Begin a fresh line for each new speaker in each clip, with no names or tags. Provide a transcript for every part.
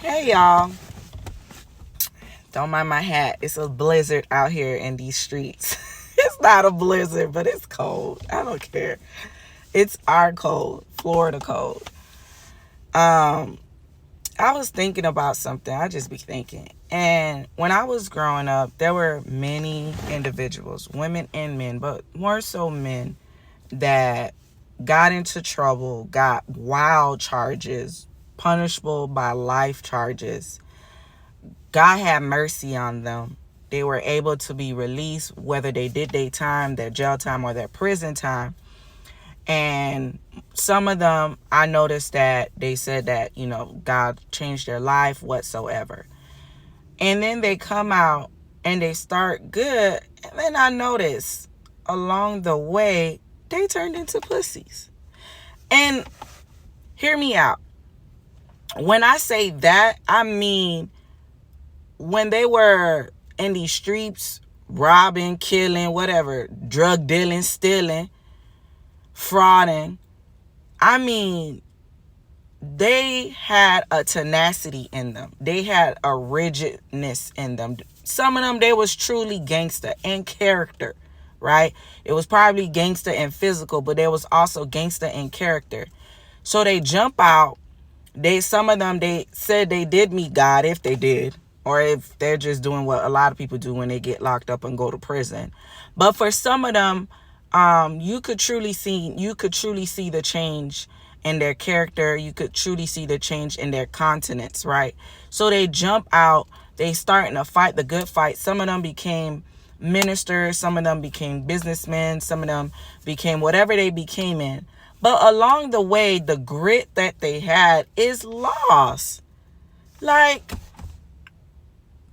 Hey y'all, don't mind my hat. It's a blizzard out here in these streets. It's not a blizzard, but it's cold. I don't care. It's our cold, Florida cold. Um, I was thinking about something. I just be thinking. And when I was growing up, there were many individuals, women and men, but more so men, that got into trouble, got wild charges, punishable by life charges. God had mercy on them. They were able to be released, whether they did their time, their jail time, or their prison time. And some of them, I noticed that they said that, God changed their life whatsoever. And then they come out and they start good. And then I noticed along the way, they turned into pussies. And hear me out. When I say that, I mean, when they were in these streets, robbing, killing, whatever, drug dealing, stealing, frauding, I mean, they had a tenacity in them. They had a rigidness in them. Some of them, they was truly gangster in character, right? It was probably gangster in physical, but there was also gangster in character. So they jump out. Some of them, they said they did meet God, if they did, or if they're just doing what a lot of people do when they get locked up and go to prison. But for some of them, you could truly see the change in their character. You could truly see the change in their countenance, right? So they jump out, they starting to fight the good fight. Some of them became ministers, some of them became businessmen, some of them became whatever they became in. But along the way, the grit that they had is lost. Like,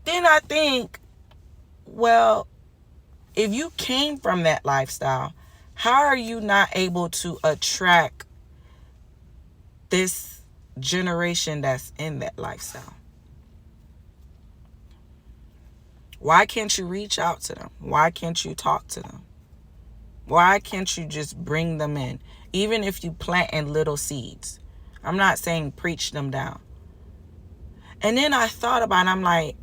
then I think, well, if you came from that lifestyle, how are you not able to attract this generation that's in that lifestyle? Why can't you reach out to them? Why can't you talk to them? Why can't you just bring them in? Even if you plant in little seeds. I'm not saying preach them down. And then I thought about it, I'm like,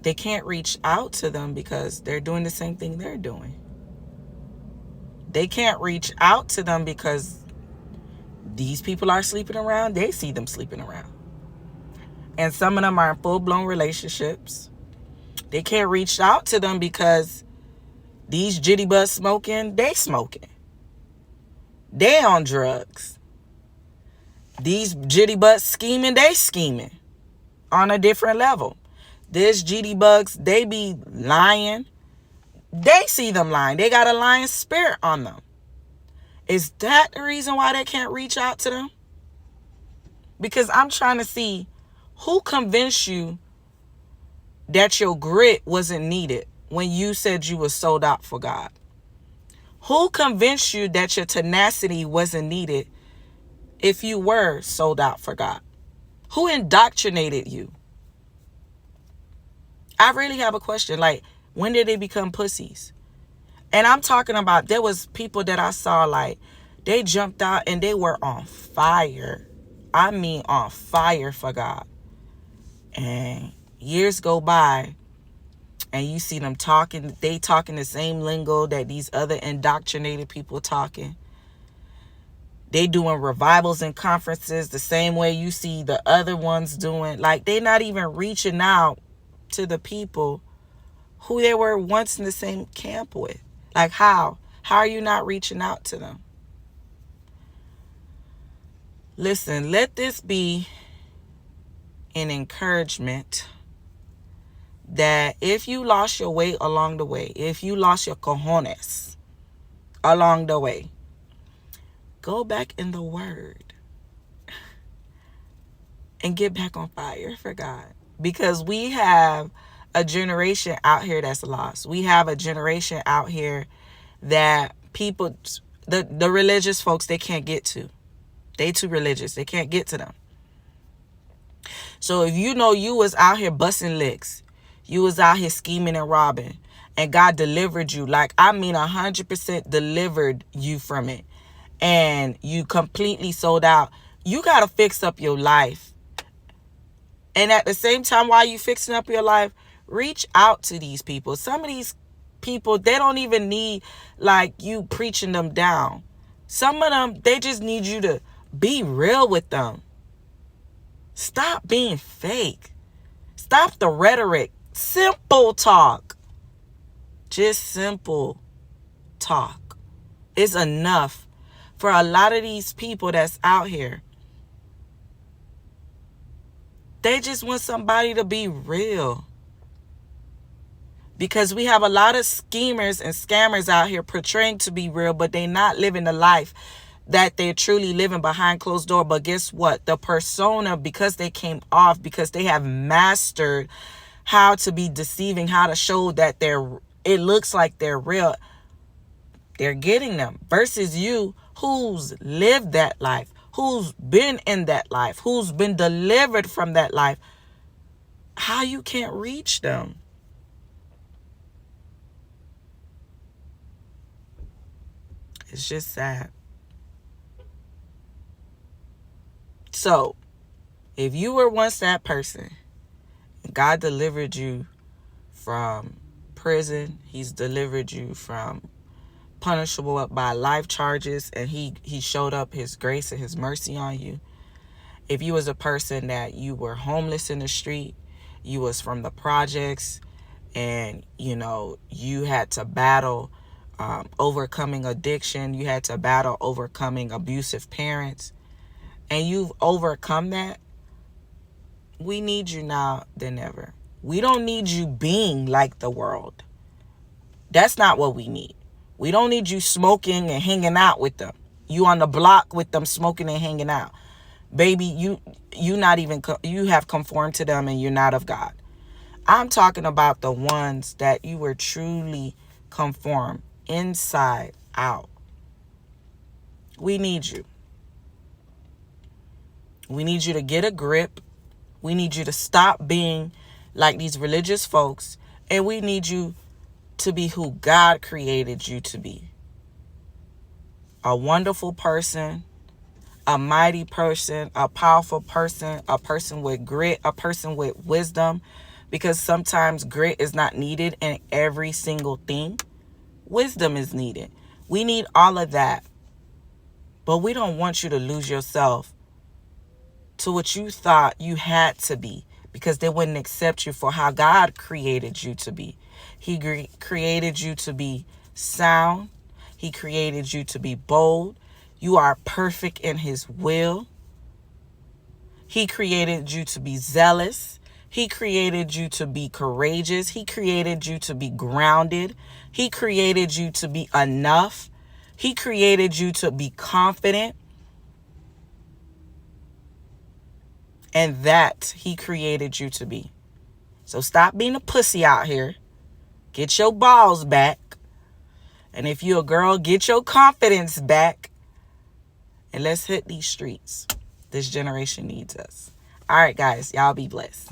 they can't reach out to them because they're doing the same thing they're doing. They can't reach out to them because these people are sleeping around. They see them sleeping around. And some of them are in full-blown relationships. They can't reach out to them because these jitty butts smoking, they smoking. They on drugs. These jitty butts scheming, they scheming on a different level. This GD bugs, they be lying. They see them lying. They got a lying spirit on them. Is that the reason why they can't reach out to them? Because I'm trying to see who convinced you that your grit wasn't needed when you said you were sold out for God. Who convinced you that your tenacity wasn't needed if you were sold out for God? Who indoctrinated you? I really have a question. Like, when did they become pussies? And I'm talking about, there was people that I saw, like, they jumped out and they were on fire. I mean, on fire for God. And years go by and you see them talking, they talking the same lingo that these other indoctrinated people talking. They doing revivals and conferences the same way you see the other ones doing. Like, they not even reaching out to the people who they were once in the same camp with. Like, how are you not reaching out to them? Listen, let this be an encouragement that if you lost your way along the way, if you lost your cojones along the way, go back in the word and get back on fire for God. Because we have a generation out here that's lost. We have a generation out here that people, the religious folks, they can't get to. They too religious. They can't get to them. So if you know you was out here busting licks, you was out here scheming and robbing, and God delivered you, like, I mean 100% delivered you from it, and you completely sold out, you got to fix up your life And at the same time, while you fixing up your life, reach out to these people. Some of these people, they don't even need like you preaching them down. Some of them, they just need you to be real with them. Stop being fake. Stop the rhetoric. Simple talk. Just simple talk is enough for a lot of these people that's out here. They just want somebody to be real. Because we have a lot of schemers and scammers out here portraying to be real, but they're not living the life that they're truly living behind closed door. But guess what? The persona, because they came off, because they have mastered how to be deceiving, how to show that it looks like they're real, they're getting them. Versus you, who's lived that life, who's been in that life, who's been delivered from that life. How you can't reach them? It's just sad. So, if you were once that person, God delivered you from prison, He's delivered you from punishable by life charges, and he showed up His grace and His mercy on you. If you was a person that you were homeless in the street, you was from the projects, and you had to battle overcoming addiction, you had to battle overcoming abusive parents, and you've overcome that, we need you now than ever. We don't need you being like the world. That's not what we need. We don't need you smoking and hanging out with them. You on the block with them smoking and hanging out. Baby, you have conformed to them and you're not of God. I'm talking about the ones that you were truly conformed inside out. We need you. We need you to get a grip. We need you to stop being like these religious folks. And we need you to be who God created you to be. A wonderful person, a mighty person, a powerful person, a person with grit, a person with wisdom. Because sometimes grit is not needed in every single thing. Wisdom is needed. We need all of that. But we don't want you to lose yourself to what you thought you had to be, because they wouldn't accept you for how God created you to be. He created you to be sound. He created you to be bold. You are perfect in His will. He created you to be zealous. He created you to be courageous. He created you to be grounded. He created you to be enough. He created you to be confident. And that He created you to be. So stop being a pussy out here. Get your balls back. And if you're a girl, get your confidence back. And let's hit these streets. This generation needs us. All right, guys. Y'all be blessed.